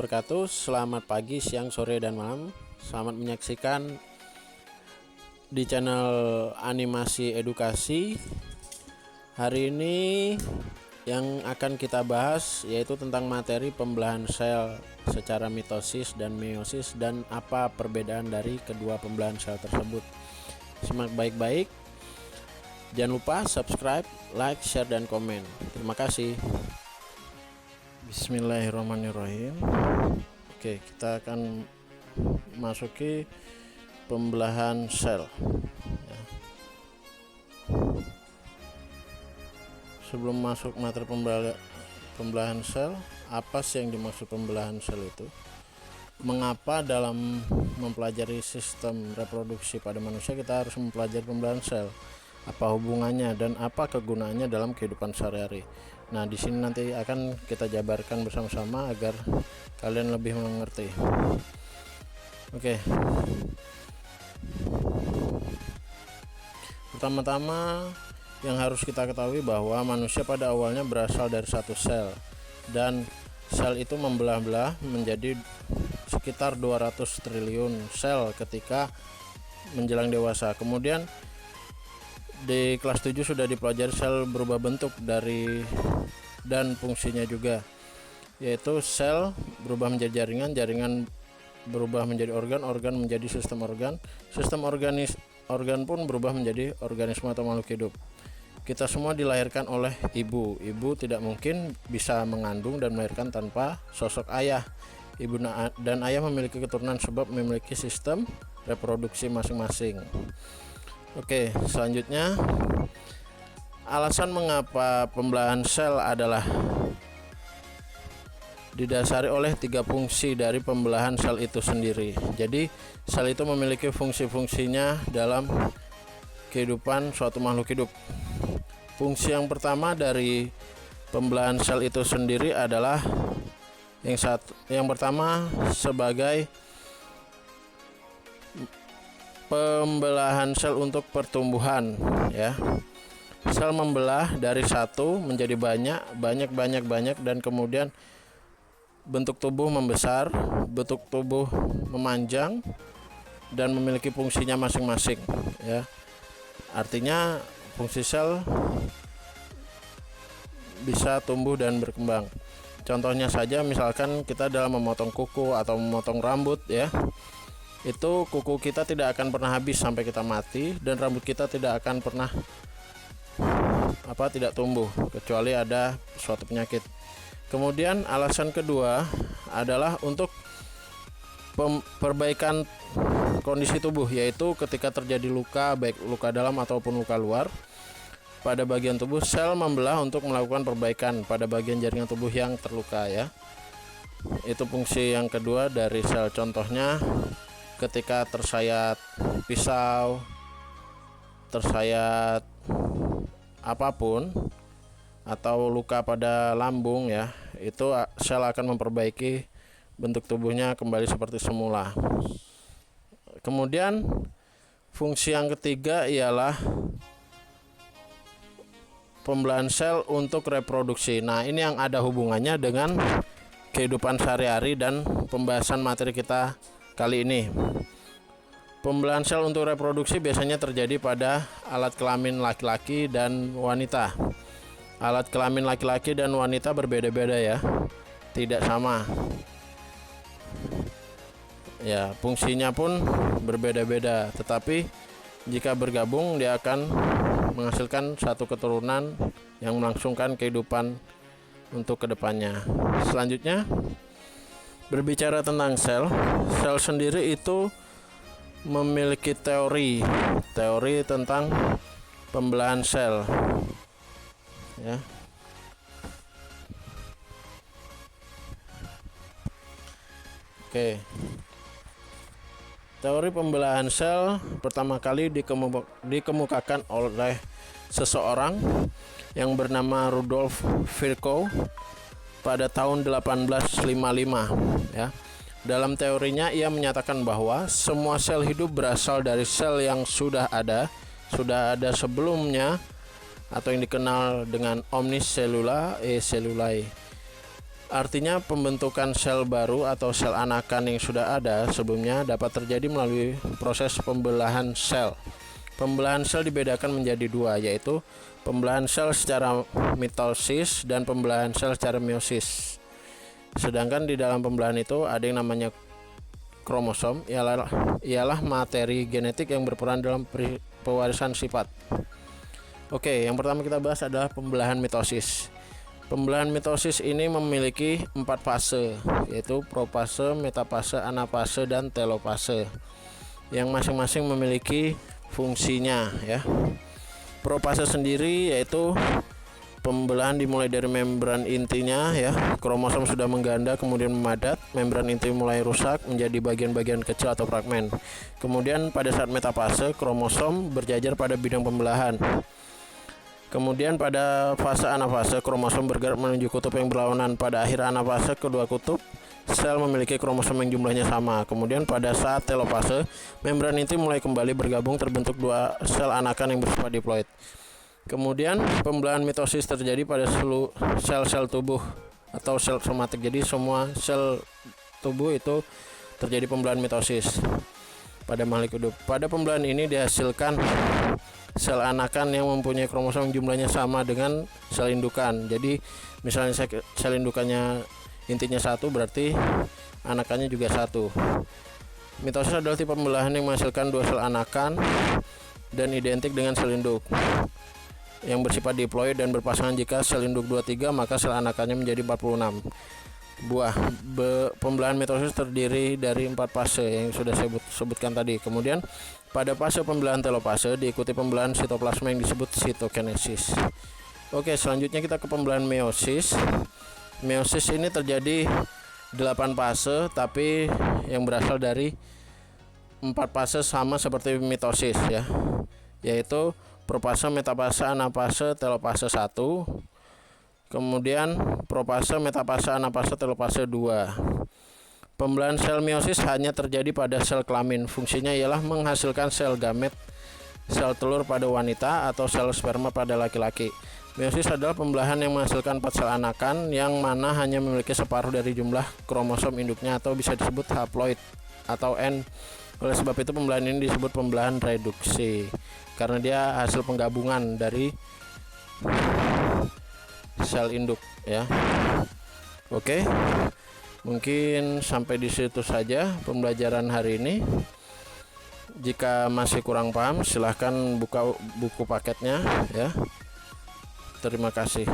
wabarakatuh. Selamat pagi, siang, sore, dan malam. Selamat menyaksikan di channel Animasi Edukasi. Hari ini yang akan kita bahas yaitu tentang materi pembelahan sel secara mitosis dan meiosis dan apa perbedaan dari kedua pembelahan sel tersebut. Simak baik-baik. Jangan lupa subscribe, like, share, dan komen. Terima kasih. Bismillahirrahmanirrahim. Oke, kita akan masuki pembelahan sel ya. Sebelum masuk materi pembelahan sel, apa sih yang dimaksud pembelahan sel itu? Mengapa dalam mempelajari sistem reproduksi pada manusia kita harus mempelajari pembelahan sel? Apa hubungannya dan apa kegunaannya dalam kehidupan sehari-hari? Nah, di sini nanti akan kita jabarkan bersama-sama agar kalian lebih mengerti. Oke. Pertama-tama yang harus kita ketahui bahwa manusia pada awalnya berasal dari satu sel, dan sel itu membelah-belah menjadi sekitar 200 triliun sel ketika menjelang dewasa. Kemudian di kelas 7 sudah dipelajari sel berubah bentuk dan fungsinya juga, yaitu sel berubah menjadi jaringan, jaringan berubah menjadi organ menjadi sistem organ pun berubah menjadi organisme atau makhluk hidup. Kita semua dilahirkan oleh ibu. Ibu tidak mungkin bisa mengandung dan melahirkan tanpa sosok ayah. Ibu dan ayah memiliki keturunan sebab memiliki sistem reproduksi masing-masing. Oke, selanjutnya alasan mengapa pembelahan sel adalah didasari oleh 3 fungsi dari pembelahan sel itu sendiri. Jadi sel itu memiliki fungsi-fungsinya dalam kehidupan suatu makhluk hidup. Fungsi yang pertama dari pembelahan sel itu sendiri adalah yang pertama sebagai pembelahan sel untuk pertumbuhan ya. Sel membelah dari satu menjadi banyak dan kemudian bentuk tubuh membesar, bentuk tubuh memanjang dan memiliki fungsinya masing-masing ya. Artinya fungsi sel bisa tumbuh dan berkembang. Contohnya saja misalkan kita dalam memotong kuku atau memotong rambut ya. Itu kuku kita tidak akan pernah habis sampai kita mati, dan rambut kita tidak akan pernah tidak tumbuh kecuali ada suatu penyakit. Kemudian alasan kedua adalah untuk perbaikan kondisi tubuh, yaitu ketika terjadi luka, baik luka dalam ataupun luka luar pada bagian tubuh, sel membelah untuk melakukan perbaikan pada bagian jaringan tubuh yang terluka ya. Itu fungsi yang kedua dari sel. Contohnya ketika tersayat pisau, tersayat apapun, atau luka pada lambung ya, itu sel akan memperbaiki bentuk tubuhnya kembali seperti semula. Kemudian fungsi yang ketiga ialah pembelahan sel untuk reproduksi. Nah, ini yang ada hubungannya dengan kehidupan sehari-hari dan pembahasan materi kita kali ini. Pembelahan sel untuk reproduksi biasanya terjadi pada alat kelamin laki-laki dan wanita. Alat kelamin laki-laki dan wanita berbeda-beda ya, tidak sama ya, fungsinya pun berbeda-beda, tetapi jika bergabung dia akan menghasilkan satu keturunan yang melangsungkan kehidupan untuk kedepannya. Selanjutnya, berbicara tentang sel sendiri itu memiliki teori tentang pembelahan sel ya. Oke. Teori pembelahan sel pertama kali dikemukakan oleh seseorang yang bernama Rudolf Virchow pada tahun 1855 ya. Dalam teorinya ia menyatakan bahwa semua sel hidup berasal dari sel yang sudah ada sebelumnya, atau yang dikenal dengan omnis cellula e cellulae. Artinya pembentukan sel baru atau sel anakan yang sudah ada sebelumnya dapat terjadi melalui proses pembelahan sel. Pembelahan sel dibedakan menjadi dua, yaitu pembelahan sel secara mitosis dan pembelahan sel secara meiosis. Sedangkan di dalam pembelahan itu ada yang namanya kromosom, ialah materi genetik yang berperan dalam pewarisan sifat. Oke, yang pertama kita bahas adalah pembelahan mitosis. Pembelahan mitosis ini memiliki 4 fase, yaitu profase, metafase, anafase, dan telofase, yang masing-masing memiliki fungsinya ya. Profase sendiri yaitu pembelahan dimulai dari membran intinya ya. Kromosom sudah mengganda kemudian memadat, membran inti mulai rusak menjadi bagian-bagian kecil atau fragmen. Kemudian pada saat metafase, kromosom berjajar pada bidang pembelahan. Kemudian pada fase anafase, kromosom bergerak menuju kutub yang berlawanan. Pada akhir anafase, kedua kutub sel memiliki kromosom yang jumlahnya sama. Kemudian pada saat telofase, membran inti mulai kembali bergabung, terbentuk dua sel anakan yang bersifat diploid. Kemudian pembelahan mitosis terjadi pada seluruh sel-sel tubuh atau sel somatik. Jadi semua sel tubuh itu terjadi pembelahan mitosis pada makhluk hidup. Pada pembelahan ini dihasilkan sel anakan yang mempunyai kromosom jumlahnya sama dengan sel indukan. Jadi misalnya sel indukannya intinya 1, berarti anakannya juga 1. Mitosis adalah tipe pembelahan yang menghasilkan dua sel anakan dan identik dengan sel induk yang bersifat diploid dan berpasangan. Jika sel induk 23, maka sel anakannya menjadi 46 buah. Pembelahan mitosis terdiri dari 4 fase yang sudah saya sebutkan tadi. Kemudian pada fase pembelahan telofase diikuti pembelahan sitoplasma yang disebut sitokinesis. Oke, selanjutnya kita ke pembelahan meiosis. Meiosis ini terjadi 8 fase, tapi yang berasal dari 4 fase sama seperti mitosis ya, yaitu profase, metafase, anafase, telofase 1. Kemudian profase, metafase, anafase, telofase 2. Pembelahan sel meiosis hanya terjadi pada sel kelamin. Fungsinya ialah menghasilkan sel gamet, sel telur pada wanita atau sel sperma pada laki-laki. Meiosis adalah pembelahan yang menghasilkan 4 sel anakan yang mana hanya memiliki separuh dari jumlah kromosom induknya atau bisa disebut haploid atau N. Oleh sebab itu pembelahan ini disebut pembelahan reduksi karena dia hasil penggabungan dari sel induk ya. Oke. Mungkin sampai di situ saja pembelajaran hari ini. Jika masih kurang paham, silahkan buka buku paketnya ya. Terima kasih.